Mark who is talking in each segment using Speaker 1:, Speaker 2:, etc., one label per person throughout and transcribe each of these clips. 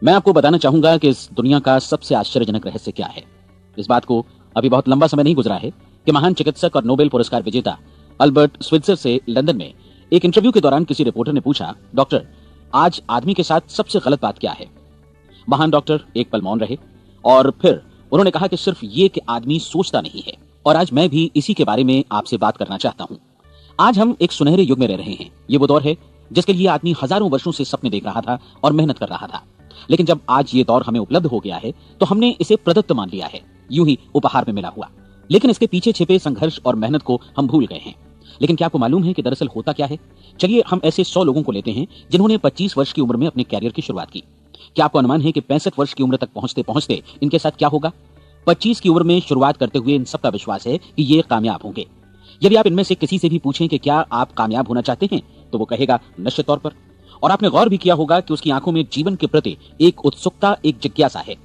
Speaker 1: मैं आपको बताना चाहूंगा कि इस दुनिया का सबसे आश्चर्यजनक रहस्य क्या है। इस बात को अभी बहुत लंबा समय नहीं गुजरा है कि महान चिकित्सक और नोबेल पुरस्कार विजेता अल्बर्ट स्विट्जर से लंदन में एक इंटरव्यू के दौरान किसी रिपोर्टर ने पूछा, डॉक्टर, आज आदमी के साथ सबसे गलत बात क्या है। महान डॉक्टर एक पल मौन रहे और फिर उन्होंने कहा कि सिर्फ ये कि आदमी सोचता नहीं है। और आज मैं भी इसी के बारे में आपसे बात करना चाहता हूं। आज हम एक सुनहरे युग में रह रहे हैं। ये वो दौर है जिसके लिए आदमी हजारों वर्षों से सपने देख रहा था और मेहनत कर रहा था। लेकिन जब आज ये दौर हमें उपलब्ध हो गया है तो हमने इसे प्रदत्त मान लिया है, यूं ही उपहार में मिला हुआ। लेकिन इसके पीछे छिपे संघर्ष और मेहनत को हम भूल गए हैं। लेकिन क्या आपको मालूम है कि दरअसल होता क्या है? चलिए हम ऐसे 100 लोगों को लेते हैं जिन्होंने 25 वर्ष की उम्र में अपने कैरियर की शुरुआत की। क्या आपको अनुमान है कि 65 वर्ष की उम्र तक पहुंचते पहुंचते इनके साथ क्या होगा? 25 की उम्र में शुरुआत करते हुए इन सबका विश्वास है कि ये कामयाब होंगे। यदि आप इनमें से किसी से भी पूछें कि क्या आप कामयाब होना चाहते हैं, तो वो कहेगा निश्चित तौर पर। और आपने गौर भी किया होगा कि उसकी आंखों में जीवन के प्रति एक उत्सुकता, एक जिज्ञासा है।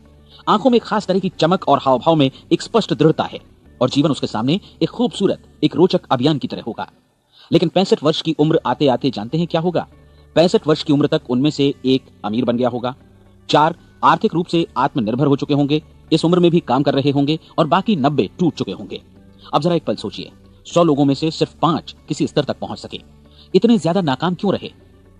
Speaker 1: आंखों में खास तरह की चमक और हाव भाव में एक स्पष्ट दृढ़ता है और जीवन उसके सामने एक खूबसूरत, एक रोचक अभियान की तरह होगा। लेकिन 65 वर्ष की उम्र आते आते जानते हैं क्या होगा? 65 वर्ष की उम्र तक उनमें से एक अमीर बन गया होगा, 4 आर्थिक रूप से आत्मनिर्भर हो चुके होंगे, इस उम्र में भी काम कर रहे होंगे और बाकी 90 टूट चुके होंगे। अब जरा एक पल सोचिए, 100 लोगों में से सिर्फ 5 किसी स्तर तक पहुंच सके। इतने ज्यादा नाकाम क्यों रहे?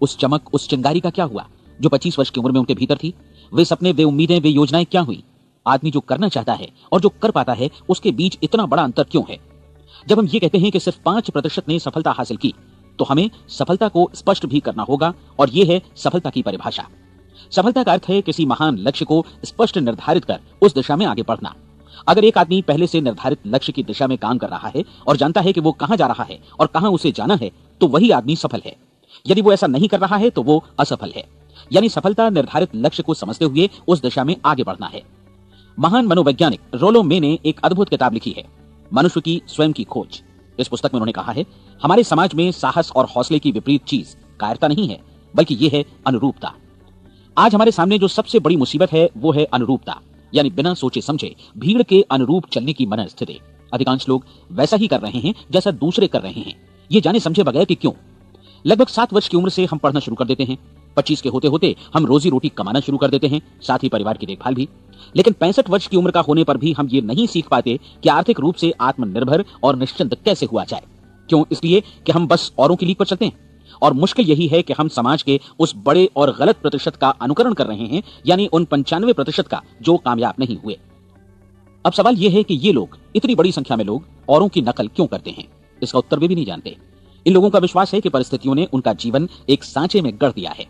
Speaker 1: उस चमक, उस चिंगारी का क्या हुआ जो 25 वर्ष की उम्र में उनके भीतर थी? वे सपने, वे उम्मीदें, वे योजनाएं क्या हुई? आदमी जो करना चाहता है और जो कर पाता है, उसके बीच इतना बड़ा अंतर क्यों है? जब हम ये कहते हैं कि सिर्फ 5% ने सफलता हासिल की, तो हमें सफलता को स्पष्ट भी करना होगा और यह है सफलता की परिभाषा। सफलता का अर्थ है किसी महान लक्ष्य को स्पष्ट निर्धारित कर उस दिशा में आगे बढ़ना। अगर एक आदमी पहले से निर्धारित लक्ष्य की दिशा में काम कर रहा है और जानता है कि वो कहां जा रहा है और कहां उसे जाना है, तो वही आदमी सफल है। यदि वो ऐसा नहीं कर रहा है तो वो असफल है। यानी सफलता निर्धारित लक्ष्य को समझते हुए उस दिशा में आगे बढ़ना है। महान मनोवैज्ञानिक रोलो मे ने एक अद्भुत किताब लिखी है, मनुष्य की स्वयं की खोज। इस पुस्तक में उन्होंने कहा है, हमारे समाज में साहस और हौसले की विपरीत चीज कायरता नहीं है, बल्कि यह है अनुरूपता। आज हमारे सामने जो सबसे बड़ी मुसीबत है वो है अनुरूपता, यानी बिना सोचे समझे भीड़ के अनुरूप चलने की मनस्थिति। अधिकांश लोग वैसा ही कर रहे हैं जैसा दूसरे कर रहे हैं, ये जाने समझे बगैर कि क्यों। लगभग 7 वर्ष की उम्र से हम पढ़ना शुरू कर देते हैं, 25 के होते होते हम रोजी रोटी कमाना शुरू कर देते हैं, साथ ही परिवार की देखभाल भी। लेकिन 65 वर्ष की उम्र का होने पर भी हम ये नहीं सीख पाते कि आर्थिक रूप से आत्मनिर्भर और निश्चिंत कैसे हुआ जाए। क्यों? इसलिए कि हम बस औरों की लीक पर चलते हैं। और मुश्किल यही है कि हम समाज के उस बड़े और गलत प्रतिशत का अनुकरण कर रहे हैं, यानी उन 95% का जो कामयाब नहीं हुए। अब सवाल यह है कि ये लोग, इतनी बड़ी संख्या में लोग, औरों की नकल क्यों करते हैं? इसका उत्तर वे भी नहीं जानते। इन लोगों का विश्वास है कि परिस्थितियों ने उनका जीवन एक सांचे में गढ़ दिया है।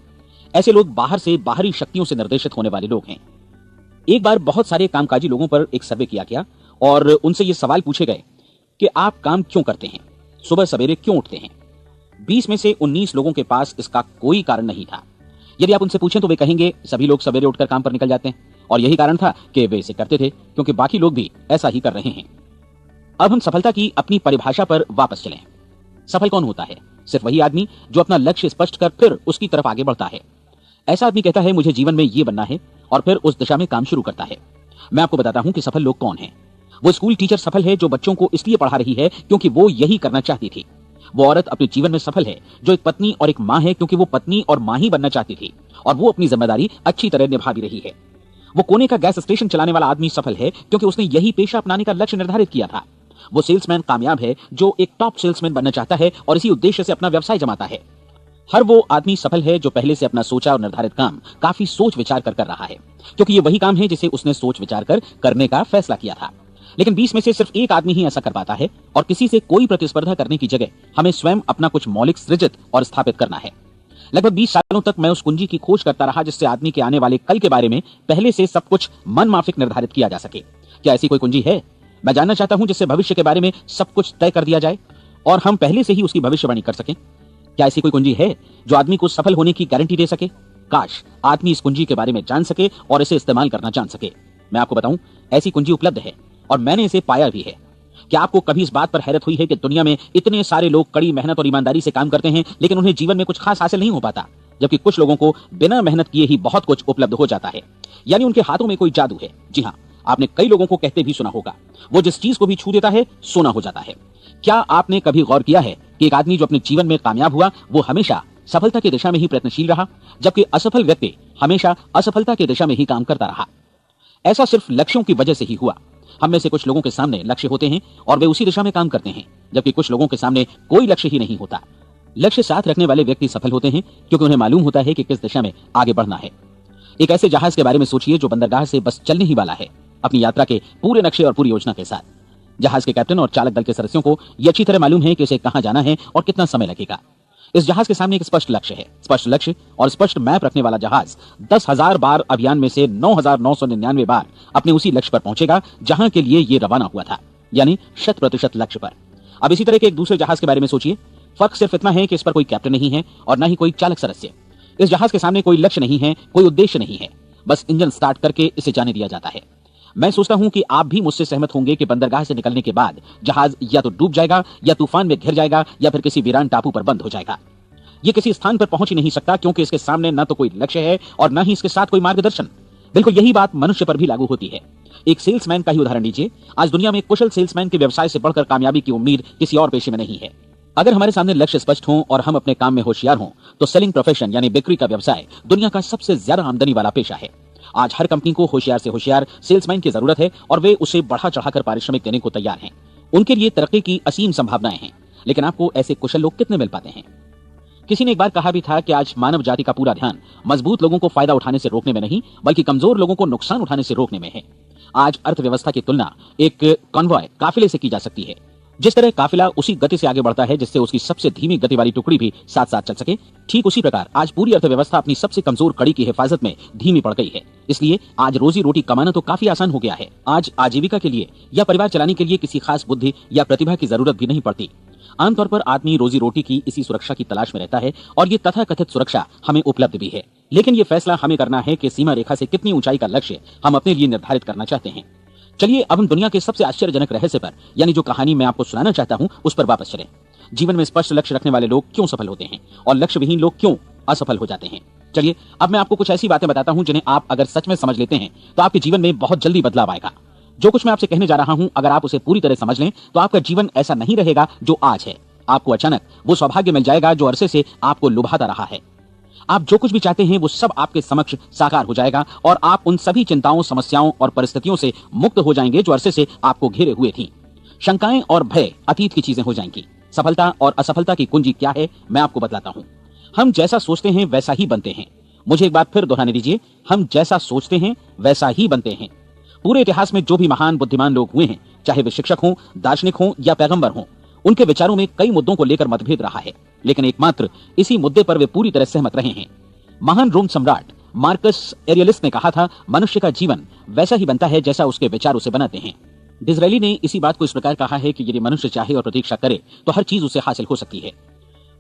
Speaker 1: ऐसे लोग बाहर से बाहरी शक्तियों से निर्देशित होने वाले लोग हैं। एक बार बहुत सारे कामकाजी लोगों पर एक सर्वे किया गया और उनसे ये सवाल पूछे गए कि आप काम क्यों करते हैं, सुबह सवेरे क्यों उठते हैं? 20 में से 19 लोगों के पास इसका कोई कारण नहीं था। यदि आप उनसे पूछें तो वे कहेंगे सभी लोग सवेरे उठकर काम पर निकल जाते हैं और यही कारण था कि वे इसे करते थे क्योंकि बाकी लोग भी ऐसा ही कर रहे हैं। अब हम सफलता की अपनी परिभाषा पर वापस चलें। सफल कौन होता है? सिर्फ वही आदमी जो अपना लक्ष्य स्पष्ट कर फिर उसकी तरफ आगे बढ़ता है। ऐसा आदमी कहता है मुझे जीवन में ये बनना है और फिर उस दिशा में काम शुरू करता है। मैं आपको बताता हूं कि सफल लोग कौन हैं। वो स्कूल टीचर सफल है जो बच्चों को इसलिए पढ़ा रही है क्योंकि वो यही करना चाहती थी। वो औरत अपने जीवन में सफल है जो एक पत्नी और एक माँ है क्योंकि वो पत्नी और माँ ही बनना चाहती थी और वो अपनी जिम्मेदारी अच्छी तरह निभा भी रही है। वो कोने का गैस स्टेशन चलाने वाला आदमी सफल है क्योंकि उसने यही पेशा अपनाने का लक्ष्य निर्धारित किया था। वो सेल्समैन कामयाब है जो एक टॉप सेल्समैन बनना चाहता है और इसी उद्देश्य से अपना व्यवसाय जमाता है। हर वो आदमी सफल है जो पहले से अपना सोचा और निर्धारित काम काफी सोच विचार कर रहा है, क्योंकि ये वही काम है जिसे उसने सोच विचार कर करने का फैसला किया था। लेकिन 20 में से सिर्फ एक आदमी ही ऐसा कर पाता है और किसी से कोई प्रतिस्पर्धा करने की जगह हमें स्वयं अपना कुछ मौलिक सृजित और स्थापित करना है। लगभग 20 सालों तक मैं उस कुंजी की खोज करता रहा जिससे आदमी के आने वाले कल के बारे में पहले से सब कुछ मन माफिक निर्धारित किया जा सके। क्या ऐसी कोई कुंजी है? मैं जानना चाहता हूं जिससे भविष्य के बारे में सब कुछ तय कर दिया जाए और हम पहले से ही उसकी भविष्यवाणी कर सकें। क्या ऐसी कोई कुंजी है जो आदमी को सफल होने की गारंटी दे सके? काश आदमी इस कुंजी के बारे में जान सके और इसे इस्तेमाल करना जान सके। मैं आपको बताऊं, ऐसी कुंजी उपलब्ध है और मैंने इसे पाया भी है। क्या आपको कभी इस बात पर हैरत हुई है कि दुनिया में इतने सारे लोग कड़ी मेहनत और ईमानदारी से काम करते हैं लेकिन उन्हें जीवन में कुछ खास हासिल नहीं हो पाता, जबकि कुछ लोगों को बिना मेहनत किए ही बहुत कुछ उपलब्ध हो जाता है। यानी उनके हाथों में कोई जादू है। जी हाँ, आपने कई लोगों को कहते भी सुना होगा, वो जिस चीज को भी छू देता है सोना हो जाता है। क्या आपने कभी गौर किया है कि एक आदमी जो अपने जीवन में कामयाब हुआ वो हमेशा सफलता की दिशा में ही प्रयत्नशील रहा, जबकि असफल व्यक्ति हमेशा असफलता की दिशा में ही काम करता रहा। ऐसा सिर्फ लक्ष्यों की वजह से ही हुआ। हम में से कुछ लोगों के सामने लक्ष्य होते हैं और वे उसी दिशा में काम करते हैं, जबकि कुछ लोगों के सामने कोई लक्ष्य ही नहीं होता। लक्ष्य साथ रखने वाले व्यक्ति सफल होते हैं क्योंकि उन्हें मालूम होता है कि किस दिशा में आगे बढ़ना है। एक ऐसे जहाज के बारे में सोचिए जो बंदरगाह से बस चलने ही वाला है, अपनी यात्रा के पूरे नक्शे और पूरी योजना के साथ। जहाज के कैप्टन और चालक दल के सदस्यों को यह अच्छी तरह मालूम है कि उसे कहां जाना है और कितना समय लगेगा। इस जहाज के सामने एक स्पष्ट लक्ष्य है। स्पष्ट लक्ष्य और स्पष्ट मैप रखने वाला जहाज 10,000 बार अभियान में से 9,999 बार अपने उसी लक्ष्य पर पहुंचेगा जहां के लिए ये रवाना हुआ था, यानी 100% लक्ष्य पर। अब इसी तरह के एक दूसरे जहाज के बारे में सोचिए। फर्क सिर्फ इतना है कि इस पर कोई कैप्टन नहीं है और ना ही कोई चालक सदस्य। इस जहाज के सामने कोई लक्ष्य नहीं है, कोई उद्देश्य नहीं है, बस इंजन स्टार्ट करके इसे जाने दिया जाता है। मैं सोचता हूं कि आप भी मुझसे सहमत होंगे कि बंदरगाह से निकलने के बाद जहाज या तो डूब जाएगा, या तूफान में घिर जाएगा, या फिर किसी वीरान टापू पर बंद हो जाएगा। ये किसी स्थान पर पहुंच ही नहीं सकता क्योंकि इसके सामने न तो कोई लक्ष्य है और न ही इसके साथ कोई मार्गदर्शन। बिल्कुल यही बात मनुष्य पर भी लागू होती है। एक सेल्समैन का ही उदाहरण लीजिए। आज दुनिया में कुशल सेल्समैन के व्यवसाय से बढ़कर कामयाबी की उम्मीद किसी और पेशे में नहीं है। अगर हमारे सामने लक्ष्य स्पष्ट हो और हम अपने काम में होशियार हों तो सेलिंग प्रोफेशन यानी बिक्री का व्यवसाय दुनिया का सबसे ज्यादा आमदनी वाला पेशा है। आज हर कंपनी को होशियार से होशियार सेल्समैन की जरूरत है और वे उसे बढ़ा चढ़ाकर पारिश्रमिक देने को तैयार हैं। उनके लिए तरक्की की असीम संभावनाएं हैं, लेकिन आपको ऐसे कुशल लोग कितने मिल पाते हैं? किसी ने एक बार कहा भी था कि आज मानव जाति का पूरा ध्यान मजबूत लोगों को फायदा उठाने से रोकने में नहीं, बल्कि कमजोर लोगों को नुकसान उठाने से रोकने में है। आज अर्थव्यवस्था की तुलना एक कॉन्वॉय काफिले से की जा सकती है। जिस तरह काफिला उसी गति से आगे बढ़ता है जिससे उसकी सबसे धीमी गति वाली टुकड़ी भी साथ साथ चल सके, ठीक उसी प्रकार आज पूरी अर्थव्यवस्था अपनी सबसे कमजोर कड़ी की हिफाजत में धीमी पड़ गई है। इसलिए आज रोजी रोटी कमाना तो काफी आसान हो गया है। आज आजीविका के लिए या परिवार चलाने के लिए किसी खास बुद्धि या प्रतिभा की जरूरत भी नहीं पड़ती। आमतौर पर आदमी रोजी रोटी की इसी सुरक्षा की तलाश में रहता है और ये तथाकथित सुरक्षा हमें उपलब्ध भी है। लेकिन ये फैसला हमें करना है कि सीमा रेखा से कितनी ऊंचाई का लक्ष्य हम अपने लिए निर्धारित करना चाहते हैं। चलिए अब हम दुनिया के सबसे आश्चर्यजनक रहस्य पर, यानी जो कहानी मैं आपको सुनाना चाहता हूं, उस पर वापस चलें। जीवन में स्पष्ट लक्ष्य रखने वाले लोग क्यों सफल होते हैं और लक्ष्य विहीन लोग क्यों असफल हो जाते हैं। चलिए अब मैं आपको कुछ ऐसी बातें बताता हूं जिन्हें आप अगर सच में समझ लेते हैं तो आपके जीवन में बहुत जल्दी बदलाव आएगा। जो कुछ मैं आपसे कहने जा रहा हूं, अगर आप उसे पूरी तरह समझ लें तो आपका जीवन ऐसा नहीं रहेगा जो आज है। आपको अचानक वो सौभाग्य मिल जाएगा जो अरसे से आपको लुभाता रहा है। आप जो कुछ भी चाहते हैं वो सब आपके समक्ष साकार हो जाएगा और आप उन सभी चिंताओं, समस्याओं और परिस्थितियों से मुक्त हो जाएंगे जो अरसे से आपको घेरे हुए थी। शंकाएं और भय अतीत की चीजें हो जाएंगी। सफलता और असफलता की कुंजी क्या है, मैं आपको बतलाता हूं। हम जैसा सोचते हैं वैसा ही बनते हैं। मुझे एक बार फिर दोहराने दीजिए, हम जैसा सोचते हैं वैसा ही बनते हैं। पूरे इतिहास में जो भी महान बुद्धिमान लोग हुए हैं, चाहे वे शिक्षक हों, दार्शनिक हों या पैगंबर हों, उनके विचारों में कई मुद्दों को लेकर मतभेद रहा है, लेकिन एकमात्र इसी मुद्दे पर वे पूरी तरह सहमत रहे हैं। महान रोम सम्राट मार्कस एरियलिस ने कहा था, मनुष्य का जीवन वैसा ही बनता है जैसा उसके विचार उसे बनाते हैं। डिज़रायली ने इसी बात को इस प्रकार कहा है कि यदि मनुष्य चाहे और प्रतीक्षा करे तो हर चीज उसे हासिल हो सकती है।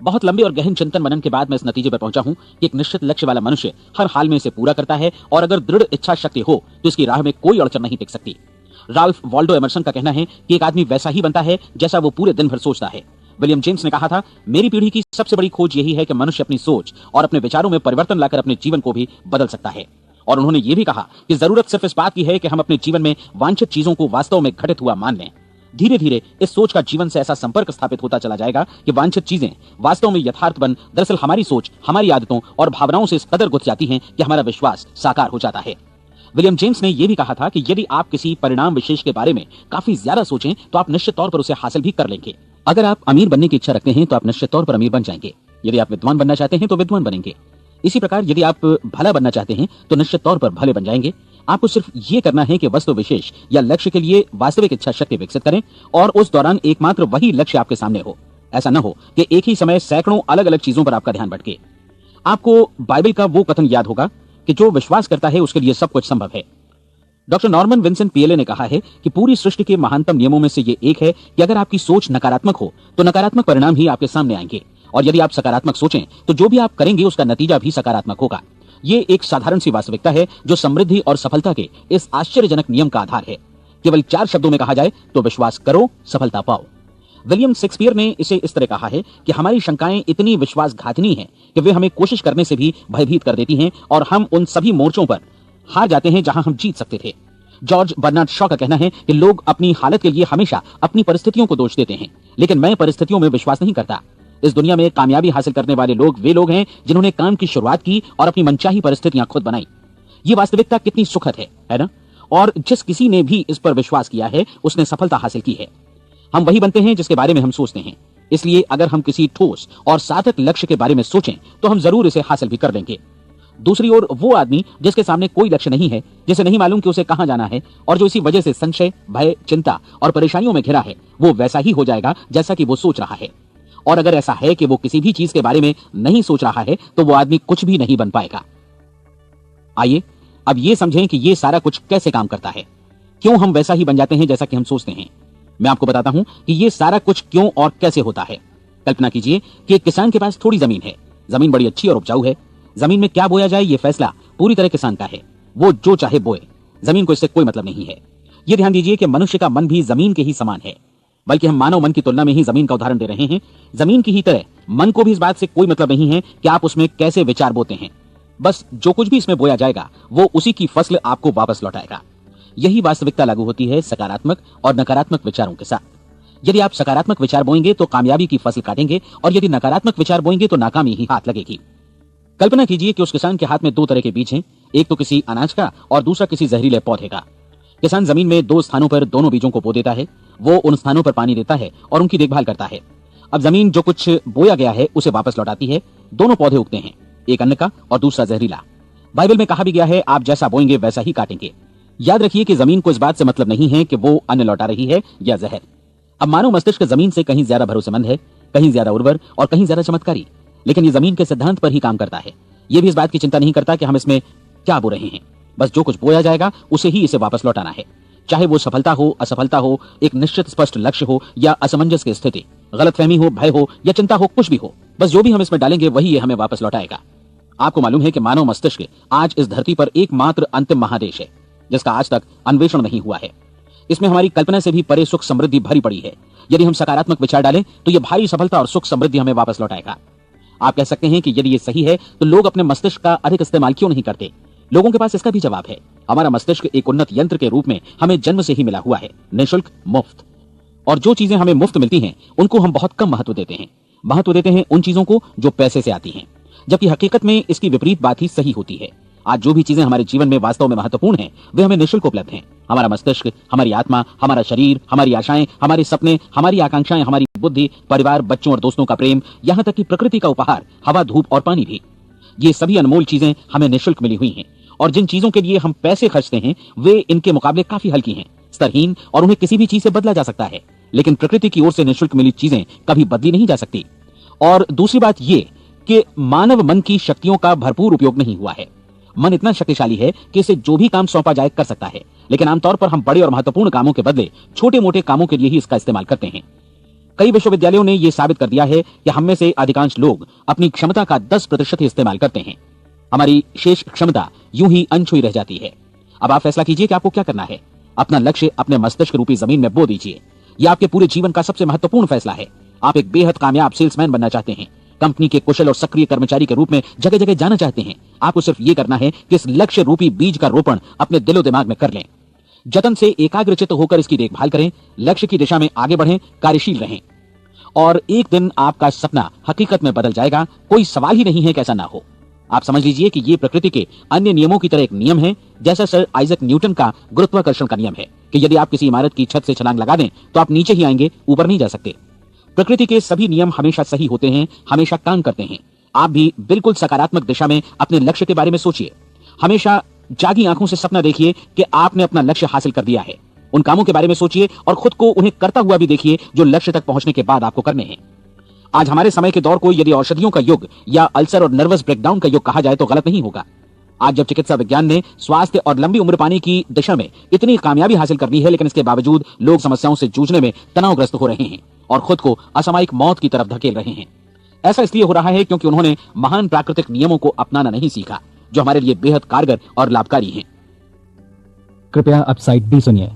Speaker 1: बहुत लंबे और गहन चिंतन मनन के बाद मैं इस नतीजे पर पहुंचा हूं कि एक निश्चित लक्ष्य वाला मनुष्य हर हाल में इसे पूरा करता है और अगर दृढ़ इच्छा शक्ति हो तो इसकी राह में कोई अड़चन नहीं टिक सकती। राल्फ वॉल्डो एमर्सन का कहना है कि एक आदमी वैसा ही बनता है जैसा वो पूरे दिन भर सोचता है। विलियम जेम्स ने कहा था, मेरी पीढ़ी की सबसे बड़ी खोज यही है कि मनुष्य अपनी सोच और अपने विचारों में परिवर्तन लाकर अपने जीवन को भी बदल सकता है। और उन्होंने ये भी कहा कि जरूरत सिर्फ इस बात की है कि हम अपने जीवन में वांछित चीजों को वास्तव में घटित हुआ मान लें। धीरे धीरे इस सोच का जीवन से ऐसा संपर्क स्थापित होता चला जाएगा कि वांछित चीजें वास्तव में यथार्थ बन दरअसल हमारी सोच, हमारी आदतों और भावनाओं से इस कदर गुथ जाती हैं कि हमारा विश्वास साकार हो जाता है। विलियम जेम्स ने यह भी कहा था कि यदि आप किसी परिणाम विशेष के बारे में काफी ज्यादा सोचें तो आप निश्चित तौर पर उसे हासिल भी कर लेंगे। अगर आप अमीर बनने की इच्छा रखते हैं तो आप निश्चित तौर पर अमीर बन जाएंगे। यदि आप विद्वान बनना चाहते हैं तो विद्वान बनेंगे। इसी प्रकार यदि आप भला बनना चाहते हैं तो निश्चित तौर पर भले बन जाएंगे। आपको सिर्फ ये करना है कि वस्तु विशेष या लक्ष्य के लिए वास्तविक इच्छा शक्ति विकसित करें और उस दौरान एकमात्र वही लक्ष्य आपके सामने हो। ऐसा न हो कि एक ही समय सैकड़ों अलग अलग चीजों पर आपका ध्यान भटके। आपको बाइबल का वो कथन याद होगा कि जो विश्वास करता है उसके लिए सब कुछ संभव है। डॉक्टर नॉर्मन विंसेंट पीएले ने कहा है कि पूरी सृष्टि के महानतम नियमों में से ये एक है कि अगर आपकी सोच नकारात्मक हो तो नकारात्मक परिणाम ही आपके सामने आएंगे, और यदि आप सकारात्मक सोचें तो जो भी आप करेंगे उसका नतीजा भी सकारात्मक होगा। ये एक साधारण सी वास्तविकता है जो समृद्धि और सफलता के इस आश्चर्यजनक नियम का आधार है। केवल 4 शब्दों में कहा जाए तो विश्वास करो, सफलता पाओ। विलियम शेक्सपियर ने इसे इस तरह कहा है कि हमारी शंकाएं इतनी विश्वासघातिनी हैं कि वे हमें कोशिश करने से भी भयभीत कर देती हैं और हम उन सभी मोर्चों पर हार जाते हैं जहां हम जीत सकते थे। जॉर्ज बर्नार्ड शॉ का कहना है कि लोग अपनी हालत के लिए हमेशा अपनी परिस्थितियों को दोष देते हैं, लेकिन मैं परिस्थितियों में विश्वास नहीं करता। इस दुनिया में कामयाबी हासिल करने वाले लोग वे लोग हैं जिन्होंने काम की शुरुआत की और अपनी मनचाही परिस्थितियां खुद बनाई। ये वास्तविकता कितनी सुखद है ना? और जिस किसी ने भी इस पर विश्वास किया है उसने सफलता हासिल की है। हम वही बनते हैं जिसके बारे में हम सोचते हैं। इसलिए अगर हम किसी ठोस और सार्थक लक्ष्य के बारे में सोचें तो हम जरूर इसे हासिल भी कर लेंगे। दूसरी ओर वो आदमी जिसके सामने कोई लक्ष्य नहीं है, जिसे नहीं मालूम कि उसे कहां जाना है और जो इसी वजह से संशय, भय, चिंता और परेशानियों में घिरा है, वो वैसा ही हो जाएगा जैसा कि वो सोच रहा है। और अगर ऐसा है कि वो किसी भी चीज के बारे में नहीं सोच रहा है तो वो आदमी कुछ भी नहीं बन पाएगा। आइए अब ये समझें कि ये सारा कुछ कैसे काम करता है, क्यों हम वैसा ही बन जाते हैं जैसा कि हम सोचते हैं। मैं आपको बताता हूं कि ये सारा कुछ क्यों और कैसे होता है। कल्पना कीजिए कि एक किसान के पास थोड़ी जमीन है। जमीन बड़ी अच्छी और उपजाऊ है। जमीन में क्या बोया जाए ये फैसला पूरी तरह किसान का है। वो जो चाहे बोए, जमीन को इससे कोई मतलब नहीं है। ये ध्यान दीजिए कि मनुष्य का मन भी जमीन के ही समान है, बल्कि हम मानव मन की तुलना में ही जमीन का उदाहरण दे रहे हैं। जमीन की ही तरह मन को भी इस बात से कोई मतलब नहीं है कि आप उसमें कैसे विचार बोते हैं। बस जो कुछ भी इसमें बोया जाएगा वो उसी की फसल आपको वापस लौटाएगा। यही वास्तविकता लागू होती है सकारात्मक और नकारात्मक विचारों के साथ। यदि आप सकारात्मक विचार बोएंगे तो कामयाबी की फसल काटेंगे और यदि नकारात्मक विचार बोएंगे तो नाकामी ही हाथ लगेगी। कल्पना कीजिए कि उस किसान के हाथ में दो तरह के बीज हैं, एक तो किसी अनाज का और दूसरा किसी जहरीले पौधे का। किसान जमीन में दो स्थानों पर दोनों बीजों को बो देता है। वो उन स्थानों पर पानी देता है और उनकी देखभाल करता है। अब जमीन जो कुछ बोया गया है उसे वापस लौटाती है। दोनों पौधे उगते हैं, एक अन्न का और दूसरा जहरीला। बाइबल में कहा भी गया है, आप जैसा बोएंगे वैसा ही काटेंगे। याद रखिए कि जमीन को इस बात से मतलब नहीं है कि वो अन्न लौटा रही है या जहर। अब मानव मस्तिष्क जमीन से कहीं ज्यादा भरोसेमंद है, कहीं ज्यादा उर्वर और कहीं ज्यादा चमत्कारी, लेकिन ये जमीन के सिद्धांत पर ही काम करता है। ये भी इस बात की चिंता नहीं करता कि हम इसमें क्या बो रहे हैं। बस जो कुछ बोया जाएगा उसे ही इसे वापस लौटाना है, चाहे वो सफलता हो, असफलता हो, एक निश्चित स्पष्ट लक्ष्य हो या असमंजस की स्थिति, गलतफहमी हो, भय हो या चिंता हो, कुछ भी हो, बस जो भी हम इसमें डालेंगे वही ये हमें वापस लौटाएगा। आपको मालूम है कि मानव मस्तिष्क आज इस धरती पर एकमात्र अंतिम महादेश है जिसका आज तक अन्वेषण नहीं हुआ है। इसमें हमारी कल्पना से भी परे सुख समृद्धि भरी पड़ी है। यदि हम सकारात्मक विचार डालें तो यह भारी सफलता और सुख समृद्धि हमें वापस लौटाएगा। आप कह सकते हैं कि यदि ये सही है तो लोग अपने मस्तिष्क का अधिक इस्तेमाल क्यों नहीं करते? लोगों के पास इसका भी जवाब है। हमारा मस्तिष्क एक उन्नत यंत्र के रूप में हमें जन्म से ही मिला हुआ है, निःशुल्क, मुफ्त। और जो चीजें हमें मुफ्त मिलती हैं उनको हम बहुत कम महत्व देते हैं। महत्व देते हैं उन चीजों को जो पैसे से आती हैं, जबकि हकीकत में इसकी विपरीत बात ही सही होती है। आज जो भी चीजें हमारे जीवन में वास्तव में महत्वपूर्ण हैं वे हमें निःशुल्क उपलब्ध हैं। हमारा मस्तिष्क, हमारी आत्मा, हमारा शरीर, हमारी आशाएं, हमारे सपने, हमारी आकांक्षाएं, हमारी बुद्धि, परिवार, बच्चों और दोस्तों का प्रेम, यहाँ तक कि प्रकृति का उपहार, हवा, धूप और पानी भी। ये सभी अनमोल चीजें हमें निःशुल्क मिली हुई हैं और जिन चीजों के लिए हम पैसे खर्चते हैं वे इनके मुकाबले काफी हल्की हैं, स्तरहीन, और उन्हें किसी भी चीज से बदला जा सकता है। लेकिन प्रकृति की ओर से निःशुल्क मिली चीजें कभी बदली नहीं जा सकती। और दूसरी बात ये कि मानव मन की शक्तियों का भरपूर उपयोग नहीं हुआ है। मन इतना शक्तिशाली है कि इसे जो भी काम सौंपा जाए कर सकता है, लेकिन आमतौर पर हम बड़े और महत्वपूर्ण कामों के बदले छोटे मोटे कामों के लिए ही इसका इस्तेमाल करते हैं। कई विश्वविद्यालयों ने यह साबित कर दिया है कि हम में से अधिकांश लोग अपनी क्षमता का 10% ही इस्तेमाल करते हैं। हमारी शेष क्षमता यूं ही अनछुई रह जाती है। अब आप फैसला कीजिए कि आपको क्या करना है। अपना लक्ष्य अपने मस्तिष्क रूपी जमीन में बो दीजिए। यह आपके पूरे जीवन का सबसे महत्वपूर्ण फैसला है। आप एक बेहद कामयाब सेल्समैन बनना चाहते हैं, कंपनी के कुशल और सक्रिय कर्मचारी के रूप में जगह जगह जाना चाहते हैं। आपको सिर्फ ये करना है कि इस लक्ष्य रूपी बीज का रोपण अपने दिलो दिमाग में कर लें। जतन से एकाग्रचित्त होकर इसकी देखभाल करें, लक्ष्य की दिशा में आगे बढ़ें, कार्यशील रहें और एक दिन आपका सपना हकीकत में बदल जाएगा। कोई सवाल ही नहीं है कि ऐसा ना हो। आप समझ लीजिए कि ये प्रकृति के अन्य नियमों की तरह एक नियम है, जैसा सर आइजक न्यूटन का गुरुत्वाकर्षण का नियम है कि यदि आप किसी इमारत की छत से छलांग लगा दें तो आप नीचे ही आएंगे, ऊपर नहीं जा सकते। प्रकृति के सभी नियम हमेशा सही होते हैं, हमेशा काम करते हैं। आप भी बिल्कुल सकारात्मक दिशा में अपने लक्ष्य के बारे में सोचिए। हमेशा जागी आंखों से सपना देखिए कि आपने अपना लक्ष्य हासिल कर दिया है। उन कामों के बारे में सोचिए और खुद को उन्हें करता हुआ भी देखिए जो लक्ष्य तक पहुंचने के बाद आपको करने हैं। आज हमारे समय के दौर को यदि औषधियों का युग या अल्सर और नर्वस ब्रेकडाउन का युग कहा जाए तो गलत नहीं होगा। आज जब चिकित्सा विज्ञान ने स्वास्थ्य और लंबी उम्र पाने की दिशा में इतनी कामयाबी हासिल कर ली है, लेकिन इसके बावजूद लोग समस्याओं से जूझने में तनावग्रस्त हो रहे हैं और खुद को असामयिक मौत की तरफ धकेल रहे हैं। ऐसा इसलिए हो रहा है क्योंकि उन्होंने महान प्राकृतिक नियमों को अपनाना नहीं सीखा जो हमारे लिए बेहद कारगर और लाभकारी हैं।
Speaker 2: कृपया अब साइड बी सुनिए।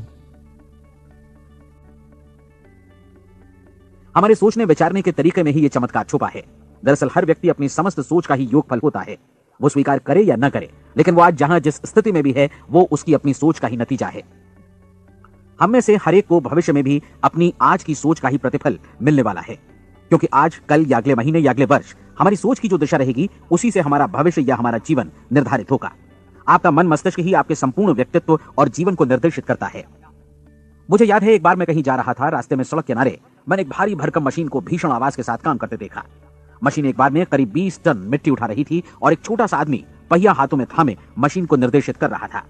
Speaker 1: हमारे सोचने विचारने के तरीके में ही ये चमत्कार छुपा है। दरअसल हर व्यक्ति अपनी समस्त सोच का ही योगफल होता है, वो स्वीकार करे या न करे, लेकिन वो आज जहां जिस स्थिति में भी है वो उसकी अपनी सोच का ही नतीजा है। हम में से हर एक को भविष्य में भी अपनी आज की सोच का ही प्रतिफल मिलने वाला है। क्योंकि आज, कल या अगले महीने या अगले वर्ष हमारी सोच की जो दिशा रहेगी, उसी से हमारा भविष्य या हमारा जीवन निर्धारित होगा। आपका मन मस्तिष्क ही आपके संपूर्ण व्यक्तित्व और जीवन को निर्देशित करता है। मुझे याद है, एक बार मैं कहीं जा रहा था, रास्ते में सड़क किनारे मैंने एक भारी भरकम मशीन को भीषण आवाज के साथ काम करते देखा। मशीन एक बार में करीब 20 टन मिट्टी उठा रही थी और एक छोटा सा आदमी पहिया हाथों में थामे मशीन को निर्देशित कर रहा था।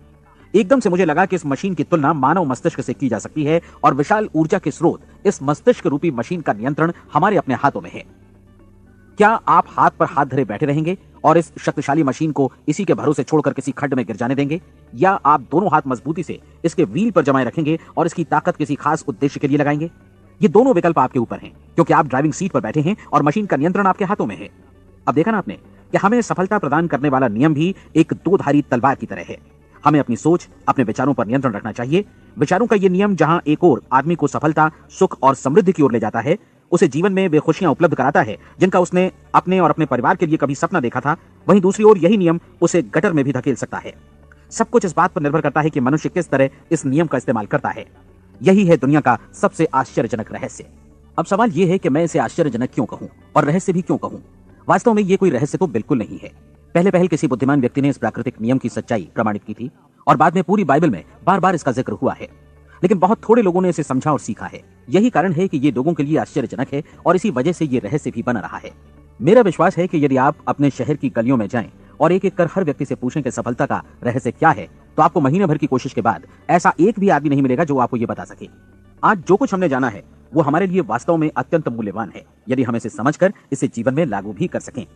Speaker 1: एकदम से मुझे लगा कि इस मशीन की तुलना मानव मस्तिष्क से की जा सकती है और विशाल ऊर्जा के स्रोत इस मस्तिष्क रूपी मशीन का नियंत्रण हमारे अपने हाथों में है। क्या आप हाथ पर हाथ धरे बैठे रहेंगे और इस शक्तिशाली मशीन को इसी के भरोसे छोड़कर किसी खड्ड में गिर जाने देंगे, या आप दोनों हाथ मजबूती से इसके व्हील पर जमाए रखेंगे और इसकी ताकत किसी खास उद्देश्य के लिए लगाएंगे? ये दोनों विकल्प आपके ऊपर हैं, क्योंकि आप ड्राइविंग सीट पर बैठे हैं और मशीन का नियंत्रण आपके हाथों में है। अब देखा ना आपने कि हमें सफलता प्रदान करने वाला नियम भी एक दो धारी तलवार की तरह है। हमें अपनी सोच, अपने विचारों पर नियंत्रण रखना चाहिए। विचारों का ये नियम जहां एक ओर आदमी को सफलता, सुख और समृद्धि की ओर ले जाता है, उसे जीवन में वे खुशियां उपलब्ध कराता है जिनका उसने अपने और अपने परिवार के लिए कभी सपना देखा था, वहीं दूसरी ओर यही नियम उसे गटर में भी धकेल सकता है। सब कुछ इस बात पर निर्भर करता है कि मनुष्य किस तरह इस नियम का इस्तेमाल करता है। यही है दुनिया का सबसे आश्चर्यजनक रहस्य। अब सवाल यह है कि मैं इसे आश्चर्यजनक क्यों कहूं और रहस्य भी क्यों कहूं? वास्तव में यह कोई रहस्य तो बिल्कुल नहीं है। पहले किसी बुद्धिमान व्यक्ति ने इस प्राकृतिक नियम की सच्चाई प्रमाणित की थी और बाद में पूरी बाइबल में बार बार इसका जिक्र हुआ है, लेकिन बहुत थोड़े लोगों ने इसे समझा और सीखा है। यही कारण है कि ये लोगों के लिए आश्चर्यजनक है और इसी वजह से ये रहस्य भी बना रहा है। मेरा विश्वास है कि यदि आप अपने शहर की गलियों में जाएं और एक एक कर हर व्यक्ति से पूछें कि सफलता का रहस्य क्या है, तो आपको महीने भर की कोशिश के बाद ऐसा एक भी आदमी नहीं मिलेगा जो आपको ये बता सके। आज जो कुछ हमने जाना है वो हमारे लिए वास्तव में अत्यंत मूल्यवान है, यदि हम इसे समझकर इसे जीवन में लागू भी कर सकें।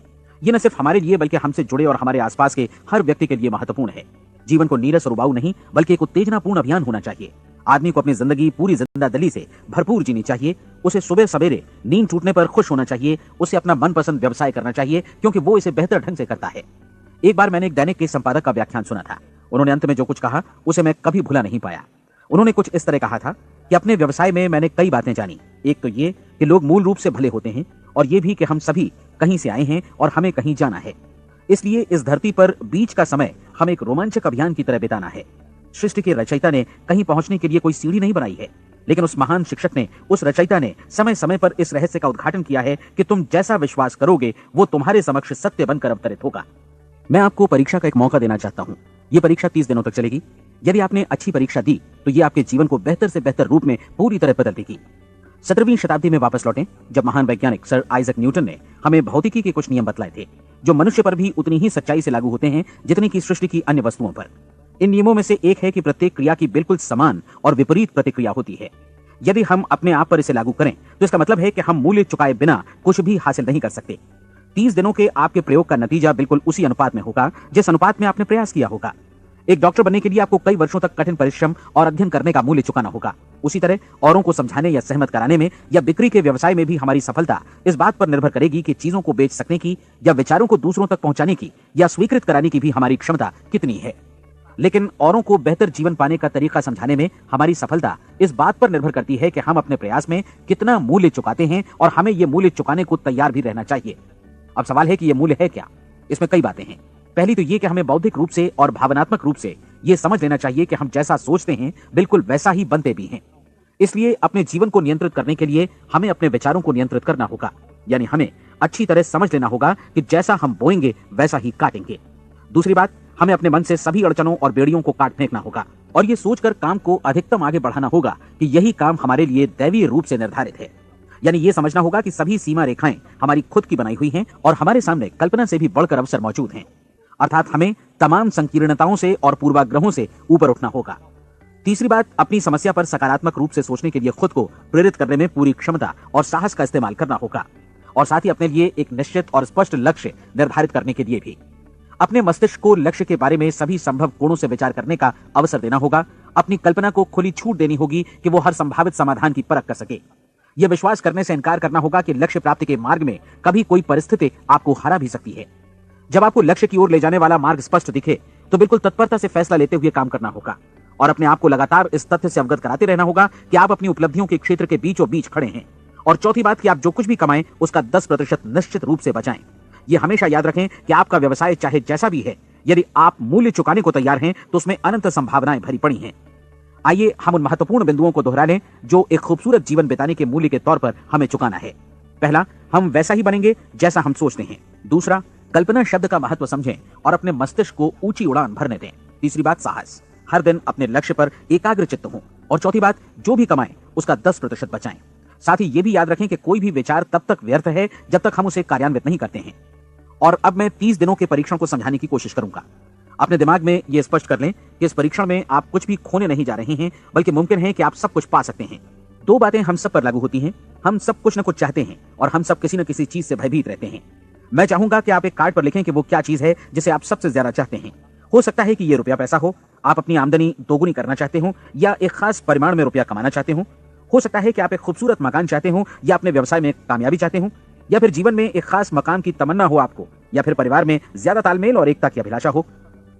Speaker 1: ये न सिर्फ हमारे लिए बल्कि हमसे जुड़े और हमारे आसपास के हर व्यक्ति के लिए महत्वपूर्ण है। जीवन को नीरस और उबाऊ नहीं बल्कि एक उत्तेजनापूर्ण अभियान होना चाहिए। आदमी को अपनी जिंदगी पूरी जिंदादिली से भरपूर जीनी चाहिए। उसे सुबह सवेरे नींद टूटने पर खुश होना चाहिए। उसे अपना मनपसंद व्यवसाय करना चाहिए क्योंकि वो इसे बेहतर ढंग से करता है। एक बार मैंने एक दैनिक के संपादक का व्याख्यान सुना था। उन्होंने अंत में जो कुछ कहा उसे मैं कभी भुला नहीं पाया। उन्होंने कुछ इस तरह कहा था कि अपने व्यवसाय में मैंने कई बातें जानी। एक तो ये कि लोग मूल रूप से भले होते हैं, और ये भी कि हम सभी कहीं से आए हैं और हमें कहीं जाना है। इसलिए इस धरती पर बीच का समय हमें एक रोमांचक अभियान की तरह बिताना है। सृष्टि के रचयिता ने कहीं पहुंचने के लिए कोई सीढ़ी नहीं बनाई है, लेकिन उस महान शिक्षक ने, उस रचयिता ने समय समय पर इस रहस्य का उद्घाटन किया है कि तुम जैसा विश्वास करोगे वो तुम्हारे समक्ष सत्य बनकर अवतरित होगा। मैं आपको परीक्षा का एक मौका देना चाहता हूँ। ये परीक्षा 30 दिनों तक चलेगी। यदि आपने अच्छी परीक्षा दी तो ये आपके जीवन को बेहतर से बेहतर रूप में पूरी तरह बदल देगी। 17वीं शताब्दी में वापस लौटें, जब महान वैज्ञानिक सर आइजक न्यूटन ने हमें भौतिकी के कुछ नियम बतलाए थे, जो मनुष्य पर भी उतनी ही सच्चाई से लागू होते हैं जितनी की सृष्टि की अन्य वस्तुओं पर। इन नियमों में से एक है कि प्रत्येक क्रिया की बिल्कुल समान और विपरीत प्रतिक्रिया होती है। यदि हम अपने आप पर इसे लागू करें तो इसका मतलब है कि हम मूल्य चुकाए बिना कुछ भी हासिल नहीं कर सकते। 30 दिनों के आपके प्रयोग का नतीजा बिल्कुल उसी अनुपात में होगा जिस अनुपात में आपने प्रयास किया होगा। एक डॉक्टर बनने के लिए आपको कई वर्षों तक कठिन परिश्रम और अध्ययन करने का मूल्य चुकाना होगा। उसी तरह औरों को समझाने या सहमत कराने में या बिक्री के व्यवसाय में भी हमारी सफलता इस बात पर निर्भर करेगी कि चीजों को बेच सकने की या विचारों को दूसरों तक पहुंचाने की या स्वीकृत कराने की भी हमारी क्षमता कितनी है। लेकिन औरों को बेहतर जीवन पाने का तरीका समझाने में हमारी सफलता इस बात पर निर्भर करती है कि हम अपने प्रयास में कितना मूल्य चुकाते हैं, और हमें यह मूल्य चुकाने को तैयार भी रहना चाहिए। अब सवाल है कि यह मूल्य है क्या? इसमें कई बातें हैं। पहली तो ये कि हमें बौद्धिक रूप से और भावनात्मक रूप से यह समझ लेना चाहिए कि हम जैसा सोचते हैं बिल्कुल वैसा ही बनते भी हैं। इसलिए अपने जीवन को नियंत्रित करने के लिए हमें अपने विचारों को नियंत्रित करना होगा। यानी हमें अच्छी तरह समझ लेना होगा कि जैसा हम बोएंगे वैसा ही काटेंगे। दूसरी बात, हमें अपने मन से सभी अड़चनों और बेड़ियों को काट फेंकना होगा और ये सोचकर काम को अधिकतम आगे बढ़ाना होगा कि यही काम हमारे लिए दैवीय रूप से निर्धारित है। यानी ये समझना होगा कि सभी सीमा रेखाएं हमारी खुद की बनाई हुई हैं और हमारे सामने कल्पना से भी बढ़कर अवसर मौजूद हैं। अर्थात हमें तमाम संकीर्णताओं से और पूर्वाग्रहों से ऊपर उठना होगा। तीसरी बात, अपनी समस्या पर सकारात्मक रूप से सोचने के लिए खुद को प्रेरित करने में पूरी क्षमता और साहस का इस्तेमाल करना होगा, और साथ ही अपने लिए एक निश्चित और स्पष्ट लक्ष्य निर्धारित करने के लिए भी अपने मस्तिष्क को लक्ष्य के बारे में सभी संभव कोणों से विचार करने का अवसर देना होगा। अपनी कल्पना को खुली छूट देनी होगी कि वो हर संभावित समाधान की परख कर सके। यह विश्वास करने से इनकार करना होगा कि लक्ष्य प्राप्ति के मार्ग में कभी कोई परिस्थिति आपको हरा भी सकती है। जब आपको लक्ष्य की ओर ले जाने वाला मार्ग स्पष्ट दिखे तो बिल्कुल तत्परता से फैसला लेते हुए काम करना होगा, और अपने आप को लगातार इस तथ्य से अवगत कराते रहना होगा कि आप अपनी उपलब्धियों के क्षेत्र के बीचों बीच खड़े हैं। और चौथी बात कि आप जो कुछ भी कमाएं उसका 10% निश्चित रूप से बचाएं। ये हमेशा याद रखें कि आपका व्यवसाय चाहे जैसा भी है, यदि आप मूल्य चुकाने को तैयार हैं तो उसमें अनंत संभावनाएं भरी पड़ी हैं। आइए हम उन महत्वपूर्ण बिंदुओं को दोहरा लें जो एक खूबसूरत जीवन बिताने के मूल्य के तौर पर हमें चुकाना है। पहला, हम वैसा ही बनेंगे जैसा हम सोचते हैं। दूसरा, कल्पना शब्द का महत्व समझें और अपने मस्तिष्क को ऊंची उड़ान भरने दें। तीसरी बात, साहस, हर दिन अपने लक्ष्य पर एकाग्र चित्त हों। और चौथी बात, जो भी कमाएं उसका 10% बचाएं। साथ ही ये भी याद रखें कि कोई भी विचार तब तक व्यर्थ है जब तक हम उसे कार्यान्वित नहीं करते हैं। और अब मैं 30 दिनों के परीक्षण को समझाने की कोशिश करूंगा। अपने दिमाग में यह स्पष्ट कर लें कि इस परीक्षण में आप कुछ भी खोने नहीं जा रहे हैं, बल्कि मुमकिन है कि आप सब कुछ पा सकते हैं। दो बातें हम सब पर लागू होती हैं, हम सब कुछ न कुछ चाहते हैं और हम सब किसी न किसी चीज से भयभीत रहते हैं। मैं चाहूंगा कि आप एक कार्ड पर लिखें कि वो क्या चीज है जिसे आप सबसे ज्यादा चाहते हैं। हो सकता है कि ये रुपया पैसा हो, आप अपनी आमदनी दोगुनी करना चाहते हो, या एक खास परिमाण में रुपया कमाना चाहते हो सकता है कि आप एक खूबसूरत मकान चाहते हो, या अपने व्यवसाय में कामयाबी चाहते हो, या फिर जीवन में एक खास मकान की तमन्ना हो आपको, या फिर परिवार में ज्यादा तालमेल और एकता की अभिलाषा हो।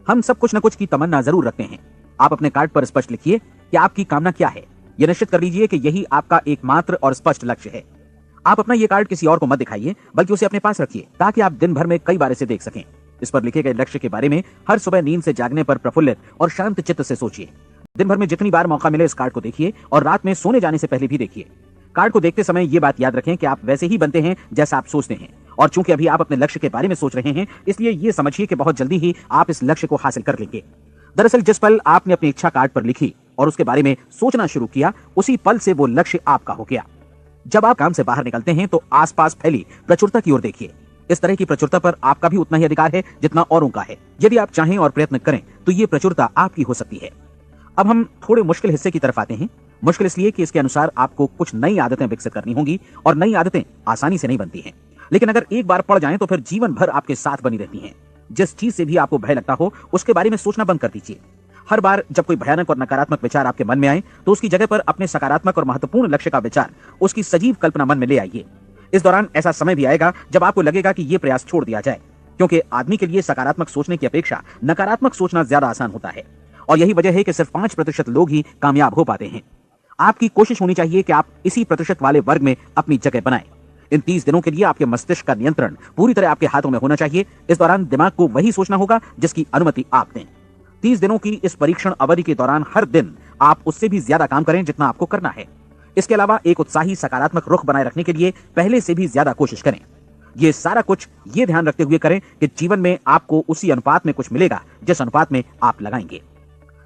Speaker 1: हम सब कुछ न कुछ की तमन्ना जरूर रखते हैं। आप अपने कार्ड पर स्पष्ट लिखिए कि आपकी कामना क्या है। यह निश्चित कर लीजिए कि यही आपका एकमात्र और स्पष्ट लक्ष्य है। आप अपना यह कार्ड किसी और को मत दिखाइए, बल्कि उसे अपने पास रखिए ताकि आप दिन भर में कई बार इसे देख सकें। इस पर लिखे गए लक्ष्य के बारे में हर सुबह नींद से जागने पर प्रफुल्लित और शांत चित्त से सोचिए। दिन भर में जितनी बार मौका मिले इस कार्ड को देखिए और रात में सोने जाने से पहले भी देखिए। कार्ड को देखते समय ये बात याद रखें कि आप वैसे ही बनते हैं जैसा आप सोचते हैं। और चूंकि अभी आप अपने लक्ष्य के बारे में सोच रहे हैं, इसलिए ये समझिए कि बहुत जल्दी ही आप इस लक्ष्य को हासिल कर लेंगे। दरअसल जिस पल आपने अपनी इच्छा कार्ड पर लिखी और उसके बारे में सोचना शुरू किया, उसी पल से वो लक्ष्य आपका हो गया। जब आप काम से बाहर निकलते हैं तो आसपास फैली प्रचुरता की ओर देखिए। इस तरह की प्रचुरता पर आपका भी उतना ही अधिकार है जितना औरों का है। यदि आप चाहें और प्रयत्न करें तो ये प्रचुरता आपकी हो सकती है। अब हम थोड़े मुश्किल हिस्से की तरफ आते हैं। मुश्किल इसलिए कि इसके अनुसार आपको कुछ नई आदतें विकसित करनी होंगी और नई आदतें आसानी से नहीं बनती हैं। लेकिन अगर एक बार पड़ जाएं तो फिर जीवन भर आपके साथ बनी रहती हैं। जिस चीज से भी आपको भय लगता हो उसके बारे में सोचना बंद कर दीजिए। हर बार जब कोई भयानक और नकारात्मक विचार आपके मन में आए तो उसकी जगह पर अपने सकारात्मक और महत्वपूर्ण लक्ष्य का विचार, उसकी सजीव कल्पना मन में ले आइए। इस दौरान ऐसा समय भी आएगा जब आपको लगेगा कि यह प्रयास छोड़ दिया जाए, क्योंकि आदमी के लिए सकारात्मक सोचने की अपेक्षा नकारात्मक सोचना ज्यादा आसान होता है। और यही वजह है कि सिर्फ 5% लोग ही कामयाब हो पाते हैं। आपकी कोशिश होनी चाहिए कि आप इसी प्रतिशत वाले वर्ग में अपनी जगह बनाएं। इन 30 दिनों के लिए आपके मस्तिष्क का नियंत्रण पूरी तरह आपके हाथों में होना चाहिए। इस दौरान दिमाग को वही सोचना होगा जिसकी अनुमति आप दें। 30 दिनों की इस परीक्षण अवधि के दौरान हर दिन आप उससे भी ज्यादा काम करें जितना आपको करना है। इसके अलावा एक उत्साही सकारात्मक रुख बनाए रखने के लिए पहले से भी ज्यादा कोशिश करें। ये सारा कुछ ये ध्यान रखते हुए करें कि जीवन में आपको उसी अनुपात में कुछ मिलेगा जिस अनुपात में आप लगाएंगे।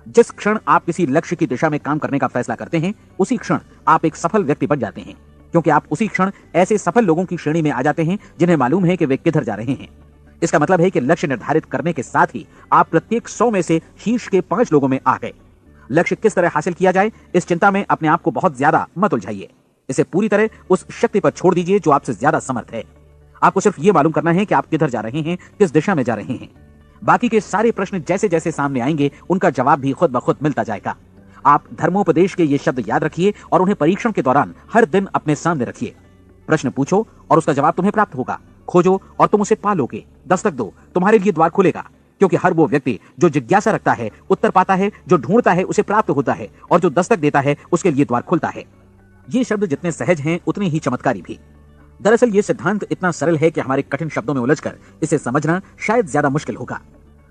Speaker 1: जिस क्षण आप किसी लक्ष्य की दिशा में काम करने का फैसला करते हैं, उसी क्षण आप एक सफल व्यक्ति बन जाते हैं, क्योंकि आप उसी क्षण ऐसे सफल लोगों की श्रेणी में आ जाते हैं जिन्हें मालूम है कि वे किधर जा रहे हैं। इसका मतलब है कि लक्ष्य निर्धारित करने के साथ ही आप प्रत्येक 100 में से शीर्ष के 5 लोगों में आ गए। लक्ष्य किस तरह हासिल किया जाए, इस चिंता में अपने आप को बहुत ज्यादा मत उलझाइए। इसे पूरी तरह उस शक्ति पर छोड़ दीजिए जो आपसे ज्यादा समर्थ है। आपको सिर्फ ये मालूम करना है कि आप किधर जा रहे हैं, किस दिशा में जा रहे हैं। बाकी के सारे प्रश्न जैसे जैसे सामने आएंगे उनका जवाब भी खुद ब खुद मिलता जाएगा। आप धर्मोपदेश के ये शब्द याद रखिए और उन्हें परीक्षण के दौरान हर दिन अपने सामने रखिए। प्रश्न पूछो और उसका जवाब तुम्हें प्राप्त होगा। खोजो और तुम उसे पा लोगे। दस्तक दो, तुम्हारे लिए द्वार खुलेगा, क्योंकि हर वो व्यक्ति जो जिज्ञासा रखता है उत्तर पाता है, जो ढूंढता है उसे प्राप्त होता है, और जो दस्तक देता है उसके लिए द्वार खुलता है। ये शब्द जितने सहज हैं उतने ही चमत्कारी भी। दरअसल ये सिद्धांत इतना सरल है कि हमारे कठिन शब्दों में उलझकर इसे समझना शायद ज्यादा मुश्किल होगा।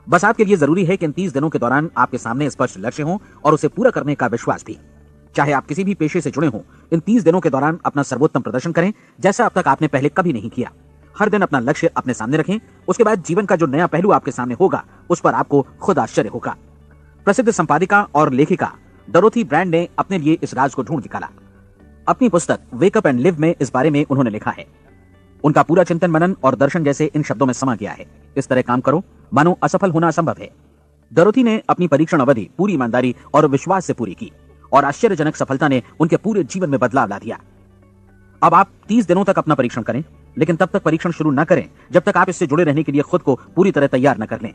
Speaker 1: बस आपके लिए जरूरी है कि इन 30 दिनों के दौरान आपके सामने स्पष्ट लक्ष्य हो और उसे पूरा करने का विश्वास भी। चाहे आप किसी भी पेशे से जुड़े हों, इन 30 दिनों के दौरान अपना सर्वोत्तम प्रदर्शन करें जैसा अब तक आपने पहले कभी नहीं किया। हर दिन अपना लक्ष्य अपने सामने रखें। उसके बाद जीवन का जो नया पहलू आपके सामने होगा उस पर आपको खुद आश्चर्य होगा। प्रसिद्ध संपादिका और लेखिका डोरोथी ब्रैंड ने अपने लिए इस राज को ढूंढ निकाला। अपनी पुस्तक वेक अप एंड लिव में इस बारे में उन्होंने लिखा है। उनका पूरा चिंतन मनन और दर्शन जैसे इन शब्दों में समा गया है। इस तरह काम करो मानो असफल होना असंभव है। डोरोथी ने अपनी परीक्षण अवधि पूरी ईमानदारी और विश्वास से पूरी की और आश्चर्यजनक सफलता ने उनके पूरे जीवन में बदलाव ला दिया। अब आप 30 दिनों तक अपना परीक्षण करें, लेकिन तब तक परीक्षण शुरू न करें जब तक आप इससे जुड़े रहने के लिए खुद को पूरी तरह तैयार न कर लें।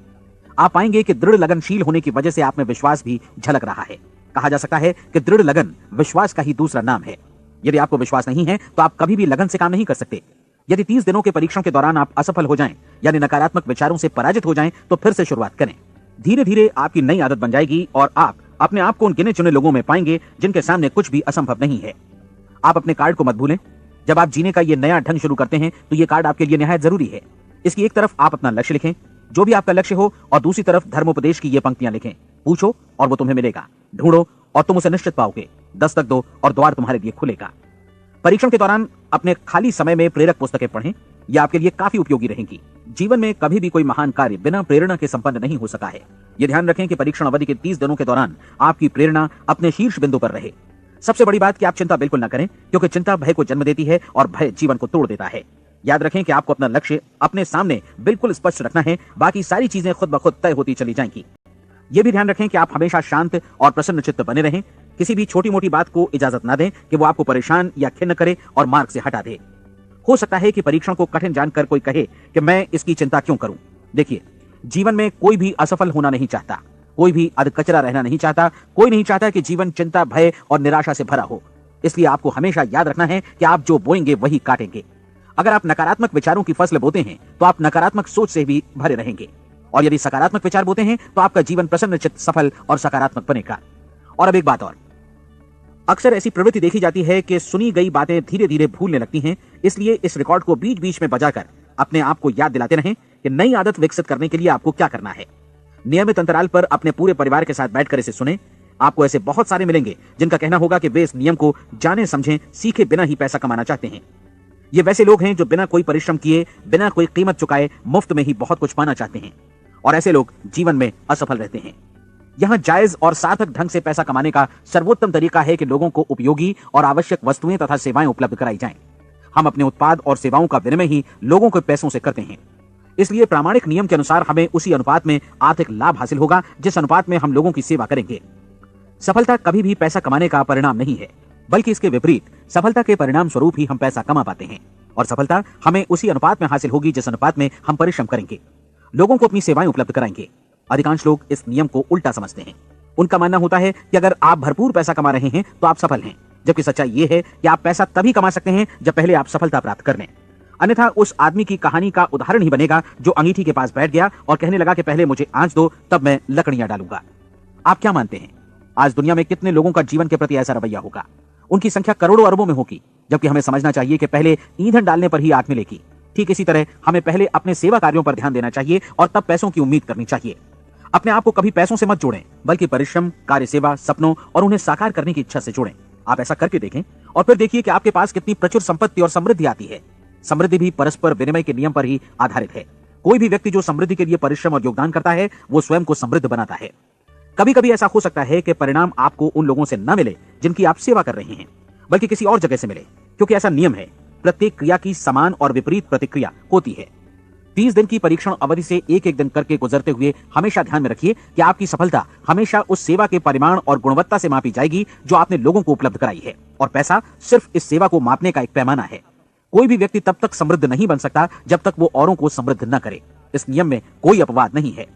Speaker 1: आप पाएंगे कि दृढ़ लगनशील होने की वजह से आप में विश्वास भी झलक रहा है। कहा जा सकता है कि दृढ़ लगन विश्वास का ही दूसरा नाम है। यदि आपको विश्वास नहीं है तो आप कभी भी लगन से काम नहीं कर सकते। यदि 30 दिनों के परीक्षण के दौरान आप असफल हो जाएं, यानी नकारात्मक विचारों से पराजित हो जाएं, तो फिर से शुरुआत करें। धीरे धीरे आपकी नई आदत बन जाएगी और आप अपने आप को उन गिने चुने लोगों में पाएंगे जिनके सामने कुछ भी असंभव नहीं है। आप अपने कार्ड को मत भूलें। जब आप जीने का ये नया ढंग शुरू करते हैं तो ये कार्ड आपके लिए निहायत जरूरी है। इसकी एक तरफ आप अपना लक्ष्य लिखें, जो भी आपका लक्ष्य हो, और दूसरी तरफ धर्मोपदेश की ये पंक्तियां लिखें। पूछो और वो तुम्हें मिलेगा, ढूंढो और तुम उसे निश्चित पाओगे, दस्तक दो और द्वार तुम्हारे लिए खुलेगा। परीक्षण के दौरान अपने खाली समय में प्रेरक पुस्तकें पढ़ें, यह आपके लिए काफी उपयोगी रहेंगी। जीवन में कभी भी कोई महान कार्य बिना प्रेरणा के संपन्न नहीं हो सका है। यह ध्यान रखें कि परीक्षण अवधि के 30 दिनों के दौरान आपकी प्रेरणा अपने शीर्ष बिंदु पर रहे। सबसे बड़ी बात कि आप चिंता बिल्कुल न करें, क्योंकि चिंता भय को जन्म देती है और भय जीवन को तोड़ देता है। याद रखें कि आपको अपना लक्ष्य अपने सामने बिल्कुल स्पष्ट रखना है, बाकी सारी चीजें खुद ब खुद तय होती चली जाएंगी। यह भी ध्यान रखें कि आप हमेशा शांत और प्रसन्न चित्त बने रहें। किसी भी छोटी मोटी बात को इजाजत ना दें कि वो आपको परेशान या खिन्न करे और मार्ग से हटा दे। हो सकता है कि परीक्षण को कठिन जानकर कोई कहे कि मैं इसकी चिंता क्यों करूं। देखिए, जीवन में कोई भी असफल होना नहीं चाहता, कोई भी अधकचरा रहना नहीं चाहता, कोई नहीं चाहता कि जीवन चिंता, भय और निराशा से भरा हो। इसलिए आपको हमेशा याद रखना है कि आप जो बोएंगे वही काटेंगे। अगर आप नकारात्मक विचारों की फसल बोते हैं तो आप नकारात्मक सोच से भी भरे रहेंगे, और यदि सकारात्मक विचार बोते हैं तो आपका जीवन प्रसन्नचित्त, सफल और सकारात्मक बनेगा। और अब एक बात और, अक्सर ऐसी प्रवृत्ति देखी जाती है कि सुनी गई बातें धीरे धीरे भूलने लगती हैं। इसलिए इस रिकॉर्ड को बीच बीच में बजाकर अपने आप को याद दिलाते रहें कि नई आदत विकसित करने के लिए आपको क्या करना है। नियमित अंतराल पर अपने पूरे परिवार के साथ बैठकर इसे सुने। आपको ऐसे बहुत सारे मिलेंगे जिनका कहना होगा कि वे इस नियम को जाने समझे सीखे बिना ही पैसा कमाना चाहते हैं। ये वैसे लोग हैं जो बिना कोई परिश्रम किए, बिना कोई कीमत चुकाए मुफ्त में ही बहुत कुछ पाना चाहते हैं, और ऐसे लोग जीवन में असफल रहते हैं। यहां जायज और सार्थक ढंग से पैसा कमाने का सर्वोत्तम तरीका है कि लोगों को उपयोगी और आवश्यक वस्तुएं तथा सेवाएं उपलब्ध कराई जाएं। हम अपने उत्पाद और सेवाओं का विनिमय ही लोगों के पैसों से करते हैं। इसलिए प्रामाणिक नियम के अनुसार हमें उसी अनुपात में आर्थिक लाभ हासिल होगा जिस अनुपात में हम लोगों की सेवा करेंगे। सफलता कभी भी पैसा कमाने का परिणाम नहीं है, बल्कि इसके विपरीत सफलता के परिणाम स्वरूप ही हम पैसा कमा पाते हैं, और सफलता हमें उसी अनुपात में हासिल होगी जिस अनुपात में हम परिश्रम करेंगे, लोगों को अपनी सेवाएं उपलब्ध कराएंगे। अधिकांश लोग इस नियम को उल्टा समझते हैं। उनका मानना होता है कि अगर आप भरपूर पैसा कमा रहे हैं तो आप सफल हैं, जबकि सच्चाई यह है कि आप पैसा तभी कमा सकते हैं जब पहले आप सफलता प्राप्त कर लें। अन्यथा उस आदमी की कहानी का उदाहरण ही बनेगा जो अंगीठी के पास बैठ गया और कहने लगा कि पहले मुझे आंच दो, तब मैं लकड़ियां डालूंगा। आप क्या मानते हैं, आज दुनिया में कितने लोगों का जीवन के प्रति ऐसा रवैया होगा? उनकी संख्या करोड़ों अरबों में होगी, जबकि हमें समझना चाहिए कि पहले ईंधन डालने पर ही आग मिलेगी। ठीक इसी तरह हमें पहले अपने सेवा कार्यों पर ध्यान देना चाहिए और तब पैसों की उम्मीद करनी चाहिए। अपने आप को कभी पैसों से मत जोड़ें, बल्कि परिश्रम, कार्य सेवा, सपनों और उन्हें साकार करने की इच्छा से जोड़ें। आप ऐसा करके देखें और फिर देखिए कि आपके पास कितनी प्रचुर संपत्ति और समृद्धि आती है। समृद्धि भी परस्पर विनिमय के नियम पर ही आधारित है। कोई भी व्यक्ति जो समृद्धि के लिए परिश्रम और योगदान करता है वो स्वयं को समृद्ध बनाता है। कभी कभी ऐसा हो सकता है कि परिणाम आपको उन लोगों से न मिले जिनकी आप सेवा कर रहे हैं, बल्कि किसी और जगह से मिले, क्योंकि ऐसा नियम है, प्रत्येक क्रिया की समान और विपरीत प्रतिक्रिया होती है। 30 दिन की परीक्षण अवधि से एक एक दिन करके गुजरते हुए हमेशा ध्यान में रखिए कि आपकी सफलता हमेशा उस सेवा के परिमाण और गुणवत्ता से मापी जाएगी जो आपने लोगों को उपलब्ध कराई है, और पैसा सिर्फ इस सेवा को मापने का एक पैमाना है। कोई भी व्यक्ति तब तक समृद्ध नहीं बन सकता जब तक वो औरों को समृद्ध न करे। इस नियम में कोई अपवाद नहीं है।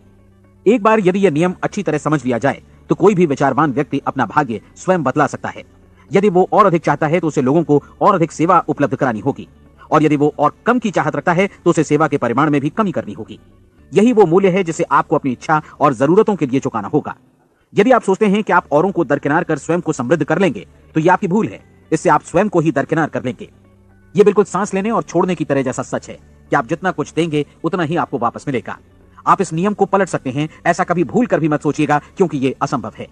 Speaker 1: एक बार यदि यह नियम अच्छी तरह समझ लिया जाए तो कोई भी विचारवान व्यक्ति अपना भाग्य स्वयं बदला सकता है। यदि वो और अधिक चाहता है तो उसे लोगों को और अधिक सेवा उपलब्ध करानी होगी, और यदि वो और कम की चाहत रखता है तो उसे सेवा के परिमाण में भी कमी करनी होगी। यही वो मूल्य है जिसे आपको अपनी इच्छा और जरूरतों के लिए चुकाना होगा। यदि आप सोचते हैं कि आप औरों को दरकिनार कर स्वयं को समृद्ध कर लेंगे तो यह आपकी भूल है। इससे आप स्वयं को ही दरकिनार कर लेंगे। यह बिल्कुल सांस लेने और छोड़ने की तरह जैसा सच है कि आप जितना कुछ देंगे उतना ही आपको वापस मिलेगा। आप इस नियम को पलट सकते हैं, ऐसा कभी भूल कर भी मत सोचिएगा, क्योंकि यह असंभव है।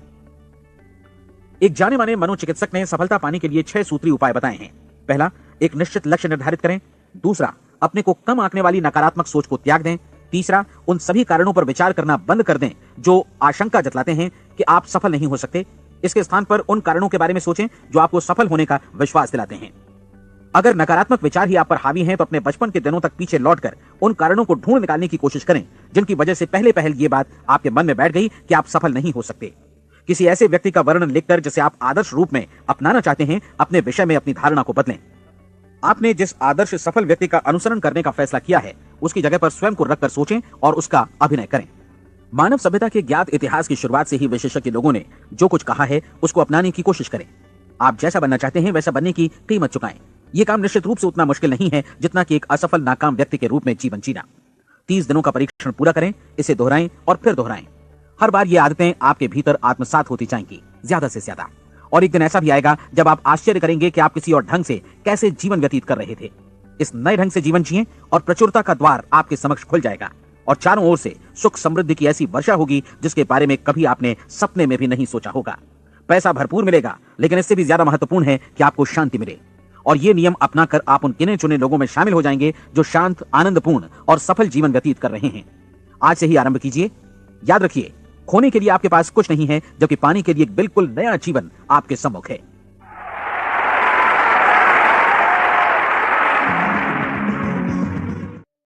Speaker 1: एक जाने माने मनोचिकित्सक ने सफलता पाने के लिए 6 सूत्री उपाय बताए हैं। पहला, एक निश्चित लक्ष्य निर्धारित करें। दूसरा, अपने को कम आंकने वाली नकारात्मक सोच को त्याग दें। तीसरा, उन सभी कारणों पर विचार करना बंद कर दें जो आशंका जतलाते हैं कि आप सफल नहीं हो सकते। इसके स्थान पर उन कारणों के बारे में सोचें जो आपको सफल होने का विश्वास दिलाते हैं। अगर नकारात्मक विचार ही आप पर हावी हैं तो अपने बचपन के दिनों तक पीछे लौटकर उन कारणों को ढूंढ निकालने की कोशिश करें जिनकी वजह से पहले पहल ये बात आपके मन में बैठ गई कि आप सफल नहीं हो सकते। किसी ऐसे व्यक्ति का वर्णन लिखकर जिसे आप आदर्श रूप में अपनाना चाहते हैं, अपने विषय में अपनी धारणा को बदलें। आपने जिस आदर्श सफल व्यक्ति का अनुसरण करने का फैसला किया है उसकी जगह पर स्वयं को रखकर सोचें और उसका अभिनय करें। मानव सभ्यता के ज्ञात इतिहास की शुरुआत से ही विशेषज्ञ लोगों ने जो कुछ कहा है उसको अपनाने की कोशिश करें। आप जैसा बनना चाहते हैं वैसा बनने की कीमत चुकाएं। यह काम निश्चित रूप से उतना मुश्किल नहीं है जितना कि एक असफल नाकाम व्यक्ति के रूप में जीवन जीना। 30 दिनों का परीक्षण पूरा करें, इसे दोहराएं और फिर दोहराएं। हर बार ये आदतें आपके भीतर आत्मसात होती जाएंगी, ज्यादा से ज्यादा। और एक दिन ऐसा भी आएगा जब आप आश्चर्य करेंगे कि आप किसी और ढंग से कैसे जीवन व्यतीत कर रहे थे। इस नए ढंग से जीवन जिएं और प्रचुरता का द्वार आपके समक्ष खुल जाएगा और चारों ओर से सुख समृद्धि की ऐसी वर्षा होगी जिसके बारे में कभी आपने सपने में भी नहीं सोचा होगा। पैसा भरपूर मिलेगा, लेकिन इससे भी ज्यादा महत्वपूर्ण है कि आपको शांति मिले। और ये नियम अपनाकर आप उन गिने चुने लोगों में शामिल हो जाएंगे जो शांत, आनंदपूर्ण और सफल जीवन व्यतीत कर रहे हैं। आज से ही आरंभ कीजिए। याद रखिए, खोने के लिए आपके पास कुछ नहीं है, जबकि पाने के लिए एक बिल्कुल नया जीवन आपके सम्मुख है।